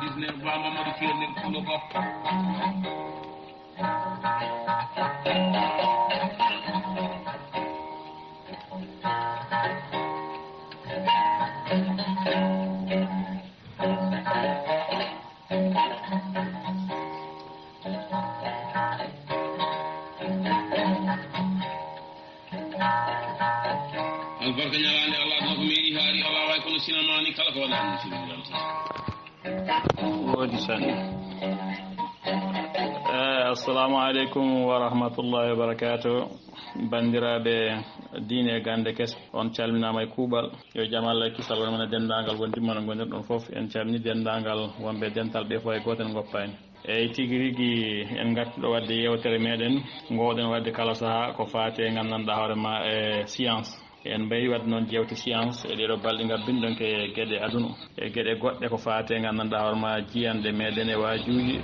19 ba Mamadou Thierno Kulo bokk albarka ñalaande Allah no ko meeri haari Allah way kono sinamani kala ko wala ni sinamani wodi san assalamu alaikum wa rahmatullahi wa barakatuh bandiraɓe diine gande kes on calminama e kuuɓal yo jaam Allah kisal won mana dendagal wondimmano gonir ɗon foof en calmini dendagal wonɓe dental ɓe fo e goten goppani eyyi tigui rigui en gartiɗo wadde yewtere meɗen gowɗen wadde kala saaha ko fate gandanɗa hoorema e science en mbayi wadde noon jewte science e ɗeɗo balɗe gabbin ɗon ke gueɗe aduna e gueɗe goɗɗe ko fate gandanɗa hoorema jiyande meɗen e wajuji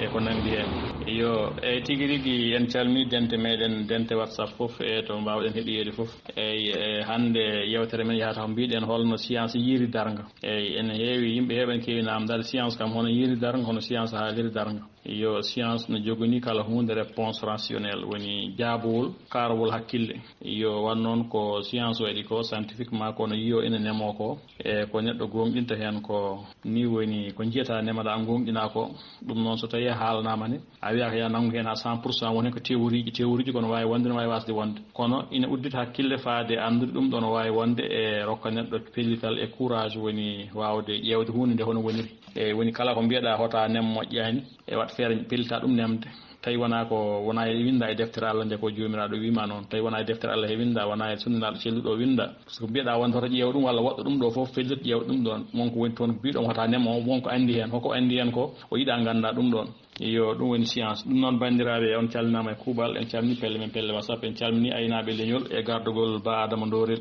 e ko nandi hen yo eyyi tigui rigui en calmini dente meɗen dente whatsapp foof e to mbawɗen heeɗoyede foof eyyi hande yewtere men yahata ko mbiɗen holno science yiiri darnga eyyi ene heewi yimɓe heeɓen kewi namdade science kam hono yiiri darnga hono science haaliri darnga yo science no jogani kala hunde réponse rationnel woni jaabowol karowol hakkille yo wan noon ko science waɗi ko scientifiquement kono yiyo ene nemo ko e ko neɗɗo gonɗinta hen ko ni woni ko jiyata nemaɗa gonɗina ko ɗum noon so tawi haalnama ni a wiya ko ya nangu hen ha 100% woni ko théorie kono wawi wonde no wawi wasde wonde kono ina uddita hakkille faade andude ɗum ɗo no wawi wonde e rokka neɗɗo pellital e courage woni wawde ƴewde hunde nde hono woniri e woni kala ko mbiyeɗa hota nem moƴƴani e wat feere pellita ɗum nemde tawi wona e winda e deftere Allah nde ko jomiraɗo wima noon tawi wona e deftere Allah he winda wona e sunnaɗo celluɗo winda so mbiyeɗa wonde hoto ƴeewa ɗum walla woɗɗo ɗum ɗo foof fellit ƴeewa ɗum ɗon wonko woni toon mbiɗon hota nemo wonko andi hen hoko andi hen ko o yiiɗa ganda ɗum ɗon yo ɗum woni science ɗum noon bandiraɓe on calminama e kuuɓal en calmini pelle men pelle WhatsApp en calmini aynaɓe leñol e gardugol ba Adama Dorel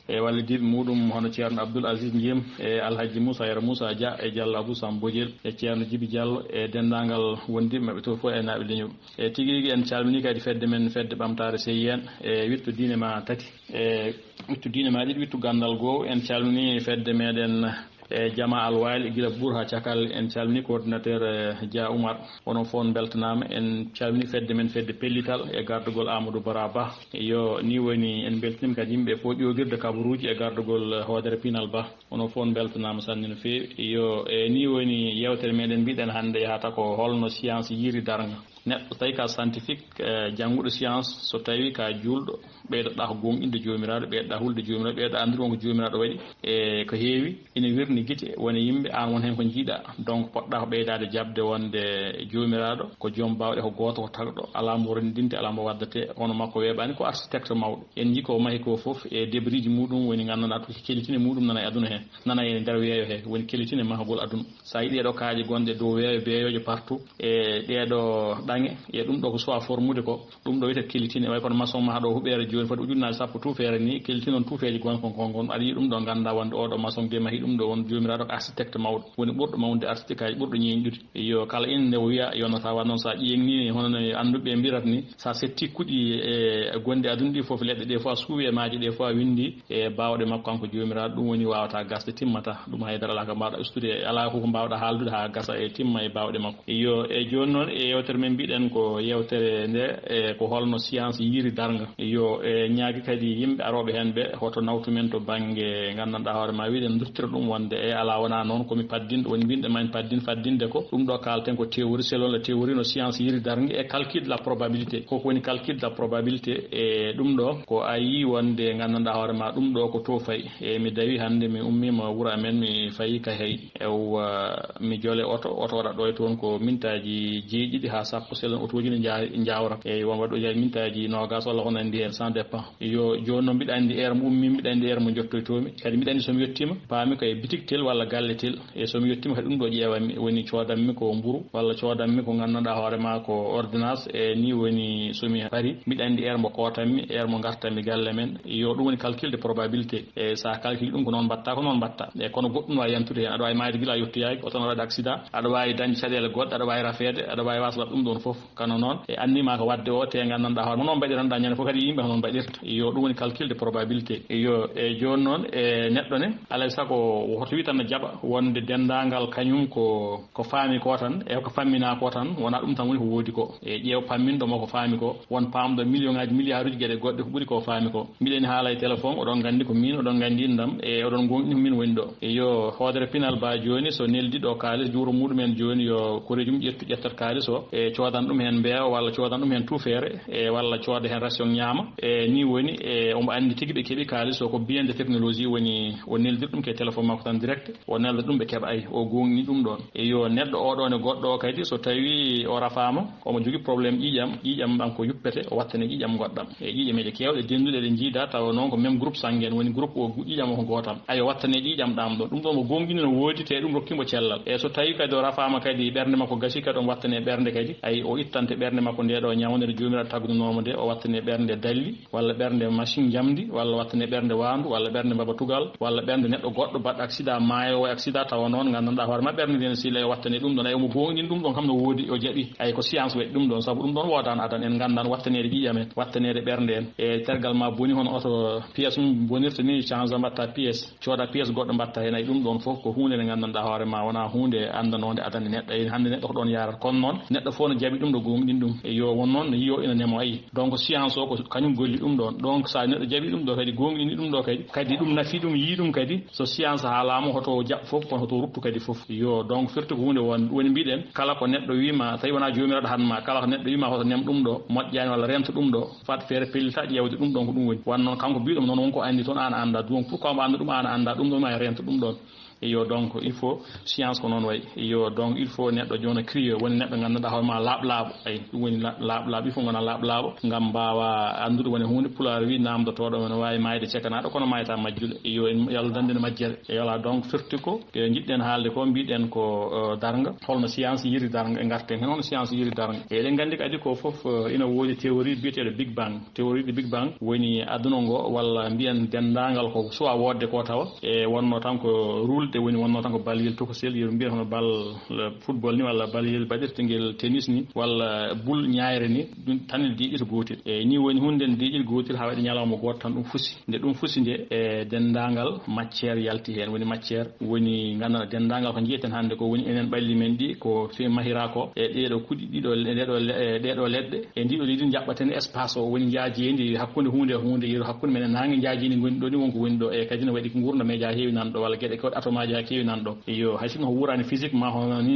e wallidiɓe muɗum hono Thierno Abdoul Aziz Ndiem e Alhaji Moussa Yero Moussa Dia e Diallo Abou Sam Bodiel e Thierno Djibi Diallo e dendagal wondiɓe mabɓe to fo e naɓe leñol e tigui rigui en calmini kadi fedde men fedde ɓamtare seyyen e wittu diine ma tati e wittu diine ma ɗiɗi wittu gandal goho en calmini fedde meɗen e jama alwali gila bour ha cakal en calmini coordinateur Dia Oumar onon fof beltanama en calmini fedde men fedde pellital e gardugol Amadou Bara Ba yo ni woni en beltinima kadi yimɓe fof ƴogirde kabaruji e gardugol hoodere Pinal Ba onon fof beltanama sanne no fewi yo e ni woni yewtere meɗen mbiɗen hande yahata ko holno science yiiri darnga neɗɗo tawi ka scientifique jannguɗo science so tawi ka julɗo ɓeydoɗa ko gonɗinde jomiraɗo ɓeydoɗa hulde jomiraɗo ɓeydoɗa andude wonko jomiraɗo waɗi e ko heewi ina wirni guite woni yimɓe an won hen ko jiiɗa donc poɗɗa ko ɓeydade jabde wonde jomiraɗo ko joom bawɗe ko goto ko tagɗo ala mo rendinte ala mo waddate hono makko weeɓani ko architecte mawɗo en jii ko mahi ko foof e débris ji muɗum woni gandanɗa to kelitine muɗum nana e aduna he nana e nder weeyo he woni kelitine mahgol aduna sa yi ɗeɗo kaaje gonɗe dow weeyo beeyoje partout e ɗeɗo ɗange e ɗum ɗo ko soit formude ko ɗum ɗo wiyete kelitine way kono maçon ma ɗo huɓere joni foti ujunnaje sappo tuufere ni kelitine on tuufeji gon kon aɗa yi ɗum ɗo ganda wonde oɗo maçon de mahi ɗum ɗo won jomiraɗo ko architecte mawɗo woni ɓurɗo mawde architecte aji ɓurɗo ñeñƴude yo kala inde o wiya yonata wa noon sa ƴeŋni hono anduɓe mbirat ni sa setti kuuɗi e gonde aduna ɗi foof leɗɗe ɗe fois suuwi e maaji ɗe fois windi e bawɗe makko kanko jomiraɗo ɗum woni wawata gasde timmata ɗum haydara ala ko mbawɗa ustude ala koko mbawɗa haaldude ha gasa e timma e bawɗe makko yo e joni noon e yewtere men mbiɗen ko yewtere nde e ko holno science yiiri darnga yo e ñaagui kadi yimɓe aroɓe hen ɓe hoto nawtumen to banggue gandanɗa hoore ma wiɗen duttira ɗum wonde e ala wona noon komi paddinɗo woni mbinɗe ma en faddinde ko ɗum ɗo kalten ko théorie selon la théorie no science yiiri darngue e calcul de la probabilité koko woni calcul de la probabilité e ɗum ɗo ko a yi wonde gandanɗa hoore ma ɗum ɗo ko to fayi e mi dawi hande mi ummima wuuro amen mi fayi ka hey mi joole oto waɗa ɗo e toon ko mintaji jeeɗiɗi ha sappo selon autoji ne jawra e won waɗo jawi mintaji nogas walla hono andi hen sans dépend yo joni noon mbiɗa andi heure mo ummi mbiɗa andi heure mo jottoytomi kadi mbiɗa andi somi yettima paami koye boutique tel walla galle tel e somi yettima kadi ɗum ɗo ƴeewanmi woni codanmi ko mburu walla codanmi ko gandanɗa hoorema ko ordonnance e ni woni somi paari mbiɗa andi heure mo kotanmi heure mo gartanmi galle men yo ɗum woni calcul de probabilité e sa calcule ɗum ko noon mbatta e kono goɗɗum wawi yantude hen aɗa wawi mayde guila yettoyaki oton waɗa accident aɗa wawi dañde caɗele goɗɗe aɗa wawi rafede aɗa wawi wasde waɗa ɗum ɗon fof kano noon e andima ko wadde o te gandanɗa hoorema noon mbaɗiranɗa ñande fof kadi yimɓe hono mbaɗirta yo ɗum woni calcul de probabilité yo e joni noon e neɗɗo ne alay sago hoto wi tan ne jaɓa wonde dendagal kañum ko faami ko tan e ko fammina ko tan wona ɗum tan woni ko woodi ko e ƴeew pamminɗo mo ko faami ko won pamɗo million ngaji milliard uji gueɗe goɗɗe ko ɓuuri ko faami ko mbiɗeni haala e téléphone oɗon gandi ko min oɗon gandi indam e oɗon gonɗini ko min woni ɗo yo hoodere pinal ba joni so neldi ɗo kalis juuro muɗumen joni yo koreji mum ƴettat kalis o e codan ɗum hen mbeewa walla codan ɗum hen tufere e walla cooda hen ration ñaama e ni woni e omo andi tigui ɓe keeɓi kalis o ko bien de technologie woni o neldir ɗum ke téléphone makko tan direct o nelda ɗum ɓe keeɓa ay o gongni ɗum ɗon e yo neɗɗo oɗon e goɗɗo o kadi so tawi o rafama omo jogui probléme ƴiƴam ɗam ko yuppete o wattane ƴiƴam goɗɗam e ƴiƴameje kewɗe denduɗe ɗe jiida tawa noon ko même groupe sanguine woni groupe o ƴiƴam o ko gotam ay o wattane ƴiƴam ɗam ɗon ɗum ɗon o gonguini no woodi te ɗum rokkimo cellal e so tawi kadi o rafama kadi ɓerde makko gasi kadi on wattane ɓerde kadi ay o ittante ɓerde makko nde ɗo ñawde nde jomiraɗo tagdunomo nde o wattane ɓerde dalli walla ɓerde machine jamdi walla wattane ɓerde wandu walla ɓerde baba tugal walla ɓerde neɗɗo goɗɗo baɗɗo accident maayo o accident tawa noon gandanɗa hoorema ɓerde nde sila e wattane ɗum ɗon ay omo gonɗin ɗum ɗon kam no woodi o jaaɓi ay ko science waɗi ɗum ɗon saabu ɗum ɗon wodano adan en gandan wattanede ƴiƴam en wattanede ɓerde en e tergal ma boni hono oto pièce mum bonirta ni change mbatta pièce cooda pièce goɗɗo mbatta hen ay ɗum ɗon foof ko hunde nde gandanɗa hoorema wona hunde andanode adande neɗɗo ay hande neɗɗo ko ɗon yarata kono noon neɗɗo fof no jaaɓi ɗum ɗo gonɗin ɗum e yo won noon no yiyo ina nemo ayi donc science o ko kañum golli ɗum ɗon donc sa neɗɗo jaaɓi ɗum ɗo kadi gonɗini ɗum ɗo kadi ɗum nafi ɗum yii ɗum kadi so science haalama hoto jaɓ foof kono hoto ruttu kadi foof yo donc firti ko hunde woni mbiɗen kala ko neɗɗo wima tawi wona jomiraɗo hanma kala ko neɗɗo wima hoto nem ɗum ɗo moƴƴani walla renta ɗum ɗo fat feere pellita ƴewde ɗum ɗon ko ɗum woni wan noon kanko mbiɗom noon wonko andi toon an anda donc pourquoi mo anda ɗum an anda ɗum ɗon ma renta ɗum ɗon yo donc il faut science ko noon wayi yo donc il faut neɗɗo joni crieux woni neɗɗo ganduɗa hoorema laaɓlaaɓo ay ɗum woni laaɓlaaɓo il faut gona laaɓlaaɓo gam mbawa andude woni hunde pulaar wi namdotoɗo ne wawi mayde cekanaɗo kono mayta majjuɗo yo en yallah dandene majjere e voilà donc firti ko jiɗɗen haalde ko mbiɗen ko darnga holno science yiri darnga e garten hen hono science yiri darnga e eɗen gandi kadi ko foof ina woodi théorie biyeteɗo big bang théorie de big bang woni aduna ngo walla mbiyen dendagal ko soit wodde ko tawa e wonno tan ko rulde woni wonno tan ko balyel tokosel yo mbiyen hono bal football ni walla balyel baɗirtengel tennis ni walla boule ñayre ni ɗum tan ne diƴƴita gotel e ni woni hunde ne diƴƴita gotel ha waɗi ñalawma goto tan ɗum fusi nde ɗum fusi nde e dendagal matiére yalti hen woni matiére woni ganduɗa dendagal ko jiyeten hande ko woni enen ɓalli men ɗi ko fi mahira ko e ɗeɗo kuuɗi ɗeɗo leɗɗe e ndiɗo leydi jaɓɓaten espace o woni jaajendi hakkude hunde e hunde yeru hakkude men nangue jaajini goni ɗo ni wonko woni ɗo e kadi ne waɗi ko gurdam e heewi nan ɗo walla gueɗe kewɗe atomaji ha kewi nan ɗo yo hay sinno ko wurani physiquement hono ni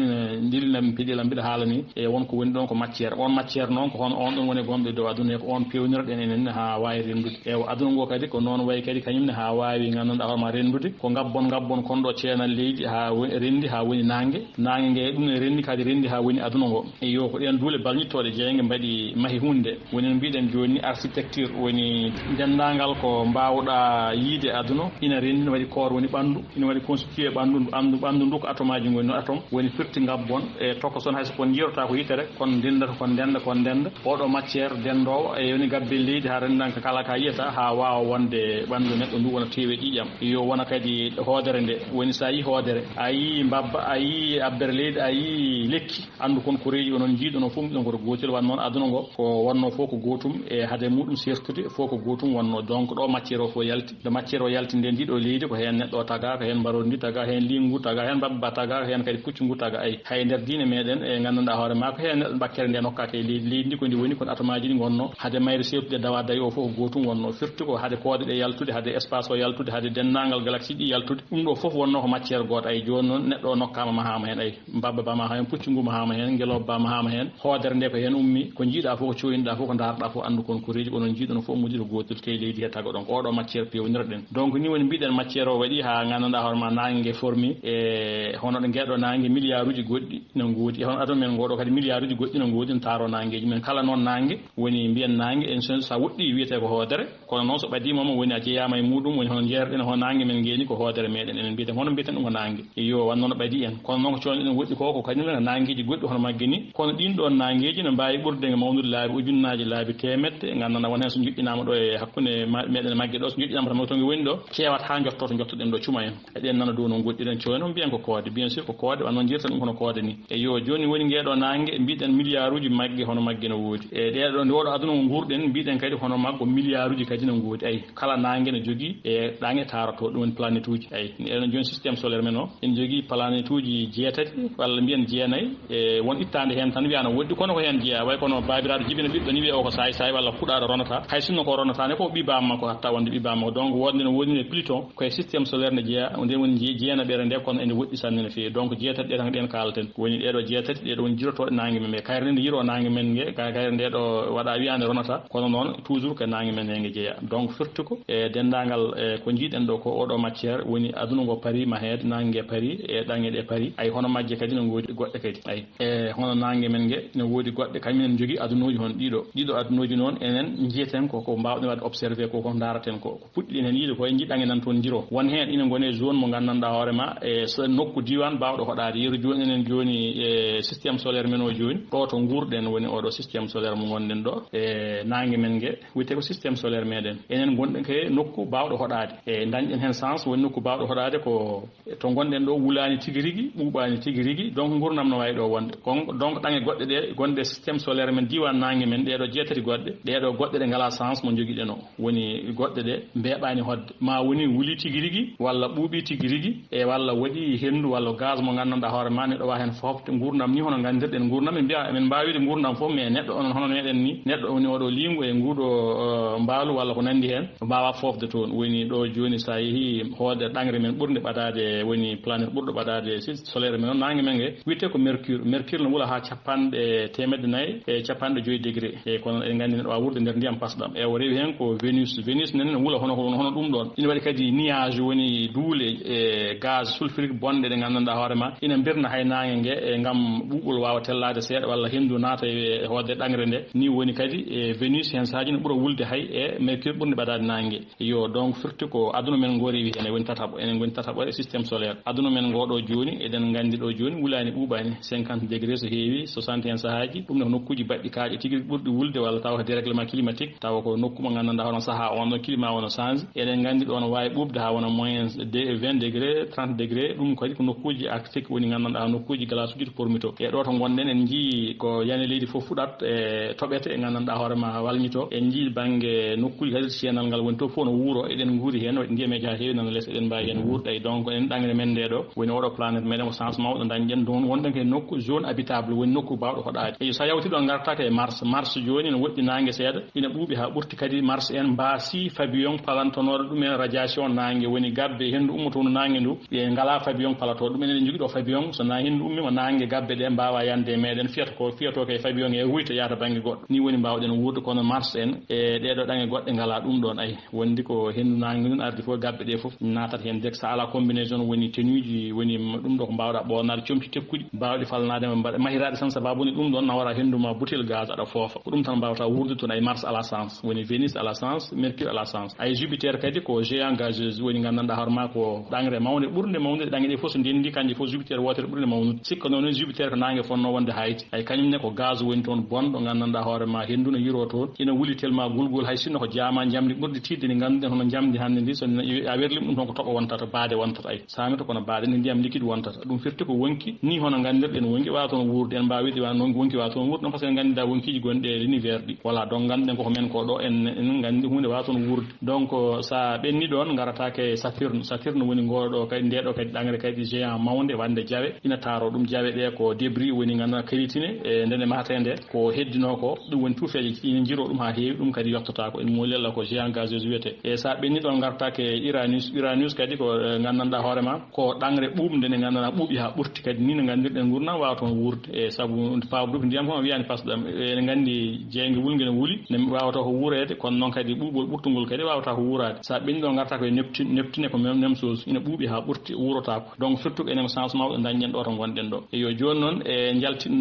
dilnam piɗilam mbiɗa haala ni e wonko woni ɗon ko matiére on matiére noon ko hono on ɗon woni gonɗo dow aduna e ko on pewnirɗen enen ha wawi rendude e aduna ngo kadi ko noon wayi kadi kañumne ha wawi ganduɗa hoorema rendude ko gabbon kon ɗo ceenal leydi ha rendi ha woni nangue gue ɗum ne rendi kadi rendi ha woni aduna ngo e yo ko ɗen duule balñittoɗe jeeyge mbaɗi mahi hunde woni no mbiɗen joni architecture woni dendagal ko mbawɗa yiide aduna ina rendi no waɗi koor woni ɓandu ina waɗi constitué ɓandu ndu ko atomaji ngoni no atom woni firti gabbon e tokko son hayso kon jirota ko yitere kon dendata kon denda oɗo matiére dendowo e woni gabbe leydi ha rendanka kala ka yiyata ha wawa wonde ɓandu neɗɗo ndu wona tewe ƴiƴam yo wona kadi hoodere nde woni sa yi hoodere a yi mbabba a yi abbere leydi a yi lekki andu kon ko reeji onon jiiɗo no fof ɗon koto gotel wan noon aduna ngo ko wonno fof ko gotum e haade muɗum sertude fof ko gotum wonno donc ɗo matiére o fof yalti nde matiére o yalti nde ndiɗo leydi ko hen neɗɗo o taga ko hen mbarodi taga hen lingu taga hen babba taga hen kadi puccu ngu taga ay hay nder diine meɗen e gandanɗa hoore ma ko hen neɗɗo bakkere nde nokkake e leydi ndi ko ndi woni kono atomaji ɗi gonno haade mayre sertude dawa dayi o fof ko gotum wonno firti ko haade koode ɗe yaltude haade espace o yaltude haade dendagal galaxie ɗi yaltude ɗum ɗo fof wonno ko matiére goto ay joni noon neɗɗo o nokkama mahama hen ay babba ba mahama hen puccu ngu mahama hen ngeloba ba mahama hen hoodere nde ko hen ummi ko jiiɗa fof ko coyniɗa fof ko darɗa fof andu kon ko reeji onon jiiɗono fof mudi ko gotel kay leydi he taga ɗon ko oɗo matiére pewnirɗen donc ni woni mbiɗen matiére o waɗi ha gandanɗa hoorema nangue formi e hono ɗo gueɗo nangue milliard uji goɗɗi no goodi e hono aduna men ngoɗo kadi milliard uji goɗɗi no goodi no taaro nangueji men kala noon nangue woni mbiyen nangue en sa woɗɗi wiyete ko hoodere kono noon so ɓadimoma woni a jeeyama e muɗum woni hono jeerɗen hono nangue men ngeni ko hoodere meɗen enen mbiyeten hono mbiyeten ɗum ko nangue yo wannono ɓaadi en kono noon ko coñɗen woɗɗi ko kañum ne nangueji goɗɗi hono magge ni kono ɗin ɗon nangueji ne mbawi ɓurde mawnude laabi ujunnaji laabi temedde gandanɗa won hen so joƴƴinama ɗo e hakkude meɗen maggue ɗo so joƴƴinama tan to woni ɗo cewat ha jotto to jottoɗen ɗo cuma en eɗen nana dow no goddiren coyno mbiyen ko koode bien sûr ko koode wan non jirta dum hono koode ni e yo joni woni ngeedo nangue mbiiden milliarduji magge hono magge no woodi e deedo ndodo aduna ngo gurden mbiiden kadi hono maggo milliarduji kadi no ngoodi ay kala nangue no jogi e dangue tarato dum planète uji ay en joni système solaire men o en jogi planète uji jeetati walla mbiyen jeenayi e won ittande hen tan wi'ano woddi kono ko hen jeeya way kono babiraado jibina biddo ni wi o ko say walla fudaado ronata hay sinno ko ronata ne ko bibama ko hatta wonde bibama donc wonde no woni Pluton ko système solaire ne jeeya onde woni jeena bere nde kono ene woddi sanne no feewi donc jeetati de tan den kalten woni deedo jeetati deedo woni jiroto nangue men kayre nde yiro nangue men nge kayre ndeedo wada wi'ande ronata kono non toujours que nangue men nge jeeya donc surtout ko e dendangal ko jiiden do ko odo matière woni aduna go pari ma heed nangue pari e dangue de pari ay hono majje kadi no ngodi godde kadi ay e hono nangue men nge no wodi godde kamen jogi adunoji hon dido adunoji non enen jieten ko mbawde wad observer ko daraten ko puddi en yiide ko en jidange nan ton jiro won hen ina gone zone mo gandanda hoorema e so nokku diwan bawdo hodaade yeru joni enen joni e système solaire men o joni do to ngurden woni odo système solaire mo gonden do e nangue men nge wite ko système solaire meden enen gonden ke nokku bawdo hodaade e dañen hen sens woni nokku bawdo hodaade ko to gonden do wulani tigirigi bubani tigirigi donc ngurnam no way do wonde donc dange godde de gonde système solaire men diwan nangue men de do jeetati godde de do godde de ngala sens mo jogideno woni godde de beebani hodde ma woni wuli tigirigi walla buubi tigirigi e walla wadi hendu walla gaz mo gandanda hoore ma neddo wa hen fofte ngurnam ni hono gandirden ngurnam en biya men mbawide ngurnam fof mais neddo on hono meden ni neddo woni odo lingu e ngudo mbaalu walla ko nandi hen mbawa fofde toon woni do joni sa yehi hoode dangre men burde badade woni planète burdo badade solaire men nangue men nge wiite ko mercure no wula ha capande temedde nayi e capande 5 degré e kono en gandi neddo wa wurde der ndiyam pasdam e o rewi hen ko Venus nen wula hono dum don ina wadi kadi nuage woni duule e gaz sulfurique bonde de gandanda hoorema ina birna hay nangue nge e ngam bubul wawa tellade seeda walla hendu naata e hoode dangre nde ni woni kadi e Venus hen saaji no buro wulde hay e mercure burde badade nangue yo donc surtout ko aduna men ngori wi ene woni tatabo enen woni tatabo e système solaire aduna men godo joni eden gandi do joni wulani bubani 50 degré so heewi 60 sahaaji dum no nokkuji baddi kaaje tigi burdi wulde walla taw ko dérèglement climatique taw ko nokku mo gandanda hono saha on climat wono change eden gandi do no wawi bubde ha wona moins de 20 degré 30 degré dum ko nokkuji arctique woni gandanda nokkuji glace uji pormito e do to gonden en ji ko yani leydi fof fudat e tobete e gandanda hoorema walmito en ji bange nokkuji kadi sienal ngal woni to fo no wuro eden nguri hen ndiyeme ja heewi nan les eden mbawi en wurde e donc en dangre men dedo woni odo planète meden ko sens mawdo dañen don wonden ke nokku zone habitable woni nokku bawdo hodaade e sa yawti do gartaka e mars joni no woddi nangue seeda ina buubi ha burti kadi mars en mbasi fabion palantonore dum en radiation nangue woni gabbe hendu ummoto no nangue ndu e ngala fabion palato dum en jogi do fabion so na hendu ummi mo nangue gabbe de mbawa yande meden fiato ke fabion e wuyta yaata bangi goddo ni woni mbawden wuurde kono mars en e dedo dange godde ngala dum don ay wondi ko hendu nangue nun ardi fo gabbe de fof natat hen dek sa ala combinaison woni tenuji woni dum do ko mbawda bonade comti tekkudi bawdi falnade mbada mahirade san sababuni dum don na wara hendu ma butel gaz ada fofa dum tan mbawta wuurde ton ay mars à la sens woni Venus à la sens mercure à la sens ay Jupiter kadi ko géant gazeuse woni gandanda harma ko dangre mawde burde mawde dangi de fo so dendi kanji fo Jupiter wotere burde mawnude sikko non Jupiter ko nange fonno wonde hayti ay kanyum ne ko gaz woni ton bondo gandanda hoorema hendu no yiro ton ina wuli telma gulgol hay sinno ko jaama jamdi burde tidde ni gande hono jamdi hande ndi so a werlim dum ton ko tobo wontata baade wontata ay samito kono baade ni ndiyam liquide wontata dum firti ko wonki ni hono gandirden wonki wa ton wuurde en mbawidi wa non wonki wa ton wuurde non parce que gandida wonkiji gonde l'univers di voilà donc ganden ko men ko do en gandi hunde wa ton wuurde donc sa benni don garata ke Saturne woni ngodo kay ndedo kay dangre kay géant mawnde wande jawe ina taro dum jawe de ko débris woni ngana kalitine e ndene matende ko heddino ko dum woni tufeje ina jiro dum ha heewi dum kadi yottota ko en molella ko géant gazeuse wiete e sa benni don garata ke Uranus kadi ko gandanda hoorema ko dangre buumde ne gandana buubi ha burti kadi ni no gandirden gurna wa ton wuurde e sabu pawdu ndiyam ko wiani pasdam en gandi jeengi wulnge no wuli ne wawata ko wuurede kono non kadi buubol burtungol kadi wawata ko wuurade sa benni don garata ko neptune ko même chose ina buubi ha burti wurota ko donc surtout enen changement do dañen do to gonden do e yo joni non e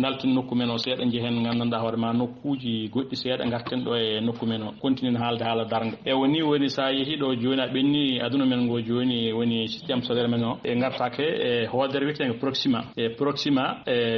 daltin nokku men o seeda jehen gandanda hoorema nokkuji goddi seeda garten do e nokku men o continue haalde haala darnga e woni sa yehi do joni a benni aduna men go joni woni système solaire men o e gartake e hoodere wi'eten proxima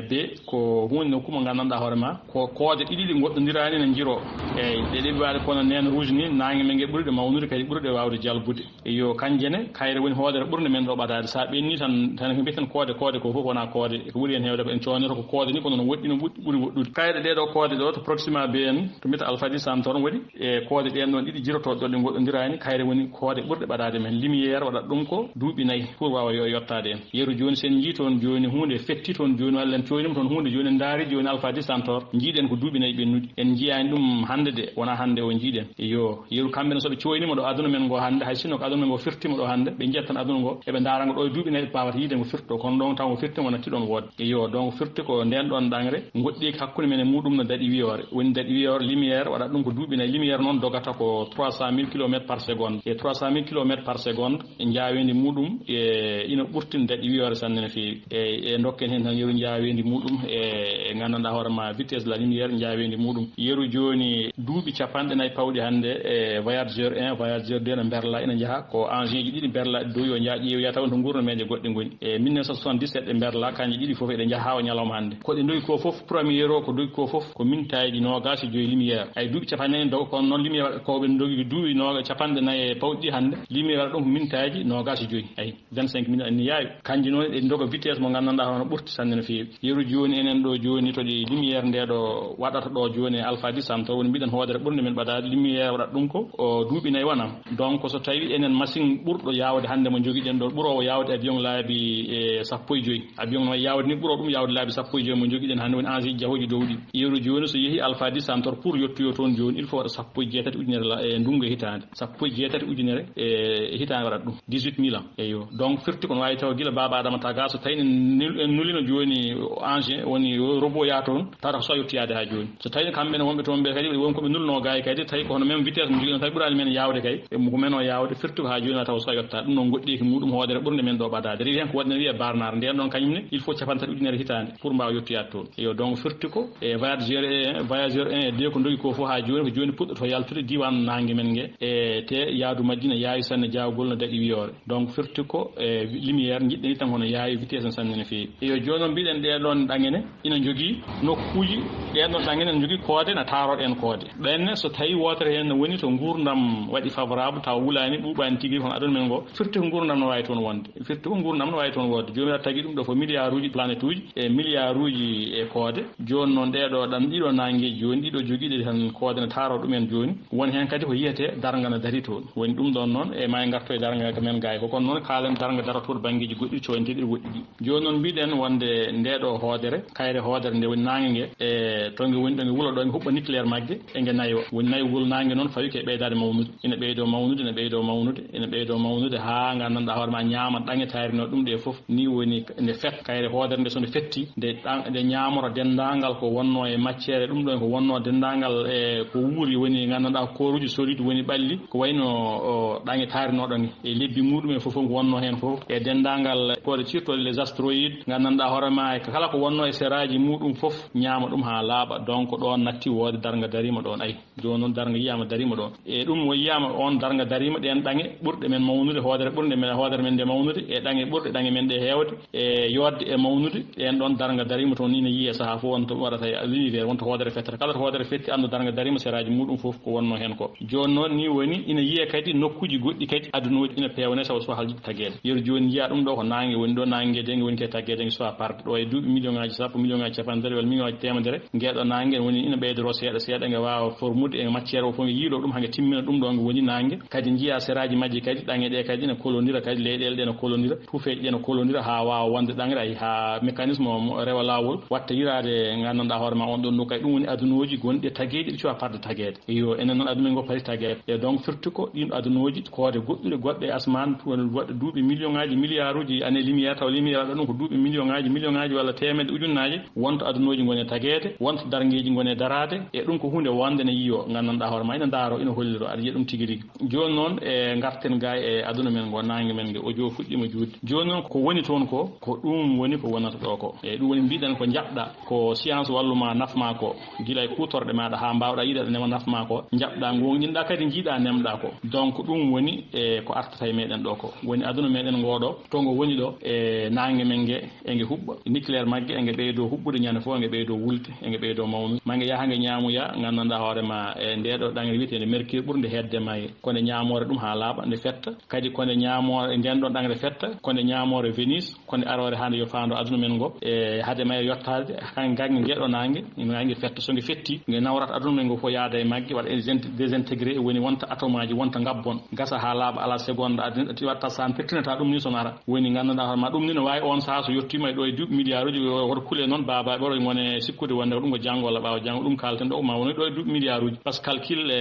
be ko hunde nokku mo gandanda hoorema ko koode didi goddodirani ne jiro e de baade kono nen rouge ni nangi men ge burde mawnude kadi burde wawde jalbude e yo kanjene kayre woni hoodere burde ɓurde men ɗo ɓatade sa ɓenni tan ko mbiyeten koode ko fof wona koode ko ɓuri hen hewde ko en coonata ko koode ni ko noon woɗɗi no ɓuri woɗɗude kayɗe ɗeɗo koode ɗo to proxima be en to mbiyata alphadi santor waɗi e koode ɗen ɗon ɗiɗi jirotoɗe ɗo ɗe goɗɗodirani kayre woni koode ɓurɗe ɓaɗade men lumiére waɗat ɗum ko duuɓi nayyi pour wawa yottade en yeru joni sen jii toon joni hunde fetti toon joni walla en coynima toon hunde joni en daari joni alphadi santor jiiɗen ko duuɓi nayyi ɓennuɗi en jiyani ɗum hande de wona hande o jiiɗen yo yeru kamɓe ne soɓe coynima ɗo aduna men ngo hande hay sinno ko aduna men ngo firtima ɗo hande ɓe jiyat tan aduna ngo eɓe daranga ɗo e duuɓi nayyi ɓe pawata yiide ngo firti ɗo kono ɗon taw ngo firtima wona tiɗon woode yo donc firti ko nden ɗon ɗangre goɗɗi hakkude men e muɗum no daɗi wiyore woni daɗi wiyore lumiére waɗat ɗum ko duuɓi nayyi lumiére noon dogata ko 300 000 km par seconde e 300 000 km par seconde e jaawendi muɗum e ina ɓurtin daɗi wiyore sanne no feewi e dokken hen tan yeru jaawendi muɗum e gandanɗa hoorema vitesse de la lumiére jaawendi muɗum yeru joni duuɓi capanɗe nayyi pawɗi hande e voyageur 1 voyageur 2 no berla ina jaaha ko engin ji ɗiɗi berla dow yo ƴeewoya taw to gurnameje goɗɗe goni e 1977 ɗe berla kanƴe ɗiɗi foof eɗe jaaha o ñalawma hande koɗe dogi ko foof premier o ko dogi ko foof ko mintaji nogas e joyi lumiére ay duuɓi capanɗe nayyi doga kono noon lumiére koɓe dogi duuɓi capanɗe nayyi e pawɗi ɗi hande lumiére waɗa ɗum ko mintaji nogas e joyi ay 25 minutes anni yaawi kanji noon ɗe doga vitesse mo gandanɗa hono ɓurti sanne no feewi yeru joni enen ɗo joni to ɗi lumiére nde ɗo waɗata ɗo joni alphadi santor woni mbiɗen hoodere ɓurde men ɓadade lumiére waɗat ɗum ko o duuɓi nayyi wonam donc so tawi enen machine ɓurɗo yawde hande mo joguiɗen ɗo ɓurowo yawde avion laabi e 15 avion no yawde ni ɓuro ɗum yawde laabi 15 mo joguiɗen hande woni engin jahoji dowɗi yeru joni so yeehi alphadi santor pour yettoyo toon joni il faut waɗa 16 ujunere e ndungu e hitande 16 ujunere e hitande waɗat ɗum 18 000 ans eyo donc firti kono wawi taw guila baba adama taga so tawi en nulino joni engin woni robot ya toon tawata so yettiyade ha joni so tawi kamɓene wonɓe toon ɓe kadi wonkoɓe nulno gayi kadi tawi ko hono même vitesse mo joguino tawi ɓurani men yawde kay ko men o yawde firti ko ha joni taw so yotta ɗum noon goɗɗi ko muɗum hoodere ɓurde men ɗo ɓadade rewi hen ko waɗne wiye barnare nden ɗon kañumne il faut 40 ujunere hitande pour mbawa yettiyade toon eyo donc firti ko e voyageur 1 e 2 ko dogi ko foof ha joni ko joni puɗɗoto yaltude diwan nangue men gue e te yaadu majji ne yaawi sanne jawgol no daɗi wiyore donc firti ko e lumiére jiɗɗen tan hono yaawi vitesse no sanne no feewi eyo joni noon mbiɗen ɗeɗon ɗangene ina jogui nokkuji ɗeɗon ɗangene ne jogui koode no taroɗo en koode ɗenne so tawi wotere hen no woni to gurdam waɗi favorable taw wulani ɓuɓani tigui hono aduna men ngo firti ko gurdam no wawi toon wonde firti ko gurdam no wawi toon wonde jomiraɗo tagui ɗum ɗo ko milliard uji planète uji e milliard uji e koode joni noon ɗeɗo ɗiɗo nangueji joni ɗiɗo joguiɗe tan koode no taro ɗumen joni woni hen kadi ko yiyete darnga no dari toon woni ɗum ɗon noon e ma garto e darnga ko men gayi ko kono noon kalen darnga daratoɗo banggueji goɗɗi coynteɗi woɗɗi ɗi joni noon mbiɗen wonde ndeɗo hoodere kayre hoodere nde woni nangue gue e to gue woni ɗo gue wuulo ɗo gue huɓɓa nucléaire maggue e gue nayo woni naygol nangue noon fawi ke ɓeydade mawnude ina ɓeydo mawnude ha gandanɗa hoorema ñaama ɗange tarino ɗum ɗe foof ni woni nde fet kayre hoodere nde so nde fetti nde ñamoro dendagal ko wonno e matiére ɗum ɗon ko wonno dendagal e ko wuuri woni gandanɗa koruji solide woni ɓalli ko wayno ɗange tarinoɗon e lebbi muɗum e foof ko wonno hen foof e dendagal kode cirtode les astéroïdes gandanɗa hoorema kala ko wonno e séraji muɗum foof ñaama ɗum ha laaɓa donc ɗon natti woode darnga darima ɗon ayi joni noon darnga yiyama darima ɗon e ɗum wo yiyama on darnga darima ɗen ɗange ɓurɗe men mawnude hoodere ɓurde men hoodere men nde mawnude e ɗange ɓurɗe ɗange men ɗe hewde e yodde e mawnude ɗen ɗon darnga darima toon ina yiiye saaha fof wonto waɗata e l'univers wonto hoodere fettata kala to hoodere fetti andu darnga darima séraji muɗum foof ko wonno hen ko joni noon ni woni ina yiiye kadi nokkuji goɗɗi kadi adunoji ina pewne sawo so haljide taguede yeru joni jiiya ɗum ɗo ko nangue woni ɗo nangue de woni ke taguede soit parde ɗo e duuɓi million ngaji sappo million ngaji capantati walla million ngaji temedere gueɗo nangue woni ina ɓeydoro seeɗa seeɗa gue wawa formude e matiére o fof gue yiiɗo ɗum hague timmina ɗum ɗo gue woni nangue kadi jiiya séraji majji kadi ɗange ɗe kadi ne kolodira kadi leyɗele ɗe ne kolodira tufeji ɗe ne kolodira ha wawa wonde ɗangre ay ha mécanisme o rewa lawol watta yirade gandanɗa hoorema on ɗon nokku ay ɗum woni adunoji gonɗi tagueji ɗi cuwa parde taguede yo enen noon aduna ngo paari taguede e donc firti ko ɗin adunoji koode goɗɗuɗe goɗɗe e asman waɗa duuɓi million ngaji milliard uji année lumiére taw lumiére waɗa ɗum ko duuɓi million ngaji walla temedde ujunnaji wonto adunoji gone taguede wonto dargueji gone darade e ɗum ko hunde wonde ne yiiyo gandanɗa hoorema ina daaro ina holliro aɗa yiya ɗum tigui rigui joni noon e garten ga e aduna men ngo nangue men gue o jo fuɗɗima juutde joni noon ko woni toon ko ɗum woni ko wonata ɗo ko e ɗum woni mbiɗen ko jaɓɗa ko science walluma nafma ko guila e kutorɗe maɗa ha mbawɗa yiiɗa nema nafma ko jaɓɗa gonɗinɗa kadi jiiɗa nemɗa ko donc ɗum woni e ko artata e meɗen ɗo ko woni aduna meɗen ngoɗo to ngo woni ɗo e nangue men gue egue huɓɓa nucléaire maggue egue ɓeydo huɓɓude ñande fof egue ɓeydo wulde egue ɓeydo mawnude maggue yaaha gue ñamoya gandanɗa hoorema e ndeɗo ɗangre wiyetede mercure ɓurde hedde maye kone ñamore ɗum ha laaɓa nde fetta kadi kone ñamore nden ɗon ɗangde fetta konde ñamore Venise konde arore hande yo faando aduna men go e hade may yottade kan gangi ngeɗo nangue nangue fetta so nge fetti nge nawrat aduna men go fo yaada e magge waɗa désintégré woni wonta atomaji wonta gabbon gasa ha laaɓa ala seconde adina watta san pertinata ɗum ni so nara woni ganduɗa hoorema ɗum ni no wawi on saha so yettima e ɗo e duuɓi milliard uji woto kuule noon baba ɓoro gone sikkude wonde ko ɗum ko janggo walla ɓawa janggo ɗum kalten ɗo ma woni ɗo e duuɓi milliard uji par ce que calcul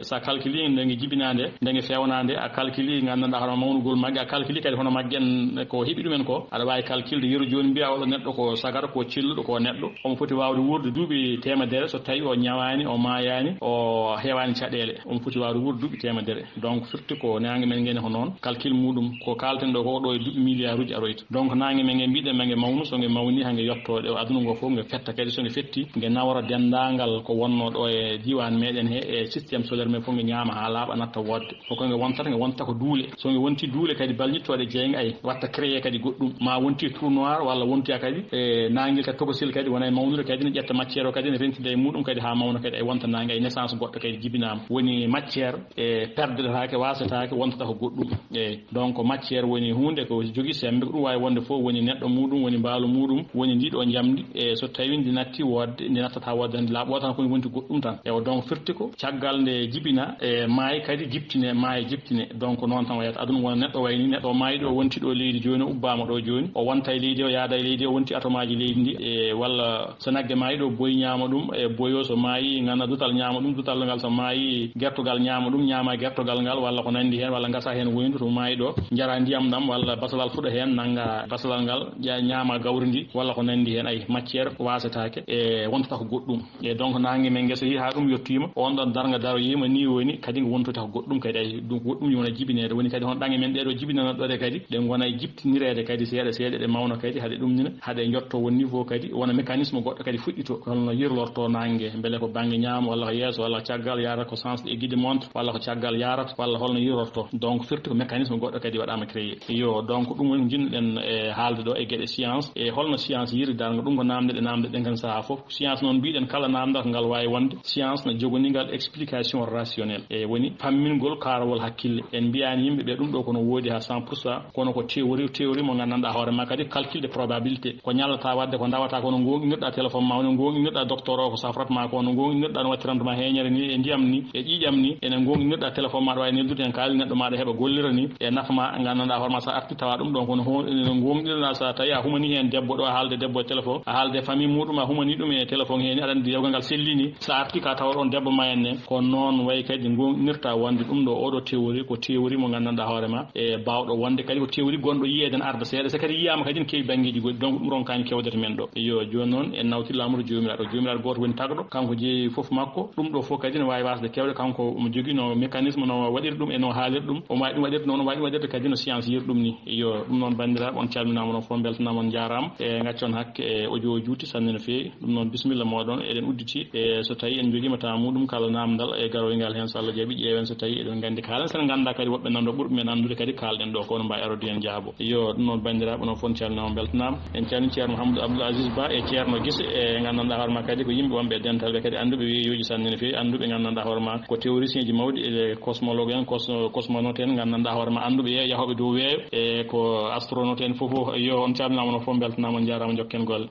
sa calculi ndege jibinade ndege fewnade a calculi ganduɗa hoorema mawnugol magge a calculi kadi hono magge en ko heeɓi ɗumen ko aɗa wawi calculde yeru joni mbiya oɗo neɗɗo ko sagara ko cilluɗo ko neɗɗo omo foti wawde wurde duuɓi temedere so tawi o ñawani o mayani o hewani caɗele omo foti wawde wurde duuɓi temedere donc firti ko nangue men ngene ko noon calcul muɗum ko kalten ɗo ko ɗo e duuɓi milliard uji aroyta donc nangue men nge mbiɗen ma nge mawnu so nge mawni ha nge yettode o aduna ngo fof nge fetta kadi so nge fetti nge nawra dendagal ko wonno ɗo e diwan meɗen he e systéme solaire men fof nge ñama ha laaɓa natta wodde koko nge wontata nge wonta ko duule so nge wonti duule kadi balñittoɗe jeyga ay watta créé kadi goɗɗum ma wonti trou noir walla wontiya kadi e nanguel kadi togosil kadi wona e mawnude kadi ne ƴetta matiére o kadi ne rentide e muɗum kadi ha mawna kadi ay wonta nangue ay naissance goɗɗo kadi jibinama woni matiére e perdetake wasatake wontata ko goɗɗum eyyi donc matiére woni hunde ko jogui sembe ko ɗum wawi wonde fof woni neɗɗo muɗum woni mbaalu muɗum woni ndiɗo jamdi e so tawi ndi natti wodde ndi nattata wodde ndi laaɓo tan koni wonti goɗɗum tan ewa donc firti ko caggal nde jibina e maayi kadi jibtine maayi jibtine donc noon tan wayata aduna wona neɗɗo wayni neɗɗo maayi ɗo wonti ɗo leydi joni o ubbama ɗo joni o wonta e leydi o yaada e leydi o wonti atomaji leydi ndi e walla so nagge maayi ɗo boyi ñama ɗum e boyo so maayi ganda dutal ñama ɗum dutal ngal so maayi gertogal ñama ɗum ñama gertogal ngal walla ko nandi hen walla gasa hen woyndu to maayi ɗo jara ndiyam ɗam walla basalal fuɗa hen nanga basalal ngal ñama gawri ndi walla ko nandi hen ay matiére wasatake e wontata ko goɗɗum e donc nangue men guesa yi ha ɗum yettima on ɗon darnga daroyima ni woni kadi wontota ko goɗɗum kadi ay ɗum goɗɗum wona jibinede woni kadi hon ɗange men ɗeɗo jibinanoɗe kadi ɗe gona e jibtinirede kadi seeɗa seeɗa ɗe mawna kadi haɗe ɗumnina haɗe jotto won niveau kadi wona mécanisme goɗɗo kadi fuɗɗito holno yirlorto nangue beele ko banggue ñaama walla ko yeeso walla caggal yarata ko sens e guide montre walla ko caggal yarata walla holno yirlorto donc firti ko mécanisme goɗɗo kadi waɗama créé yo donc ɗum woni jinnoɗen e haalde ɗo e gueɗe science e holno science yiri darnga ɗum ko namde ɗe gan saaha foof science noon mbiɗen kala namdal ko ngal wawi wonde science ne jogonigal explication rationnel e woni fammingol karawol hakkille en mbiyani yimɓeɓe ɗum ɗo kono woodi ha 100% kono ko théorie mo gandanɗa hoorema kadi calcul de probabilité ko ñallata wadde ko dawata kono gonɗinirɗa téléphone ma no gonɗinirɗa docteur o ko safratma ko no gonɗinirɗa no wattirantuma heñere ni e ndiyam ni e ƴiƴam ni ene gonɗinirɗa téléphone ma ɗo wawi neldude hen kaali neɗɗo maɗa heeɓa gollira ni e nafma gandanɗa hoorema sa arti tawa ɗum ɗon kono gonɗinirɗa sa tawi a humani hen debbo ɗo a haalde debbo e téléphone a haalde famille muɗum a humani ɗum e téléphone hen aɗa andi dewgal ngal sellini sa arti ka tawa ɗon debbo ma en ne ko noon wayi kadi gonɗinirta wonde ɗum ɗo oɗo théorie ko théorie mo gandanɗa hoorema e bawɗo wonde kadi ko théorie gonɗo yiyeden arda seeɗa so kadi yiyama kadi ne kewi banggueji goɗɗi donc ɗum ronkani kewdete men ɗo yo joni noon en nawti lamuɗo jomiraɗo goto woni tagɗo kanko jeeyi foof makko ɗum ɗo foof kadi ne wawi wasde kewde kanko omo jogui no mécanisme no waɗiri ɗum e no haaliri ɗum omo wawi ɗum waɗirde noon wawi ɗum waɗirde kadi no science yiri ɗum ni yo ɗum noon bandiraɓe on calminama noon foof beltanama on jarama e gaccon hakke e audio juuti sanne no fewi ɗum noon bisimilla moɗon eɗen udditi e so tawi en joguima ta muɗum kala namdal e garoyngal hen so Allah jaaɓi ƴeewen so tawi eɗen gandi kaalen sen ganda kadi woɓɓe nanɗo ɓurɓe men andude kadi kalɗen ɗo kono mbawi arode hen jaabo yo ɗum noon bandiraɓe onon fof calminama beltanama en calmin ceerno Mouhamadou Abdoul Aziz Ba e ceerno Guisse e gandanɗa hoorema kadi ko yimɓe wonɓe e dental ɓe kadi anduɓe weeyoji sanne no fewi anduɓe gandanɗa hoorema ko théoricien ji mawɗi e cosmologue en cosmonaute en gandanɗa hoorema anduɓe yahoɓe dow weeyo e ko astronaute en foof yo on calminama onon fof beltanama on jarama jokken golle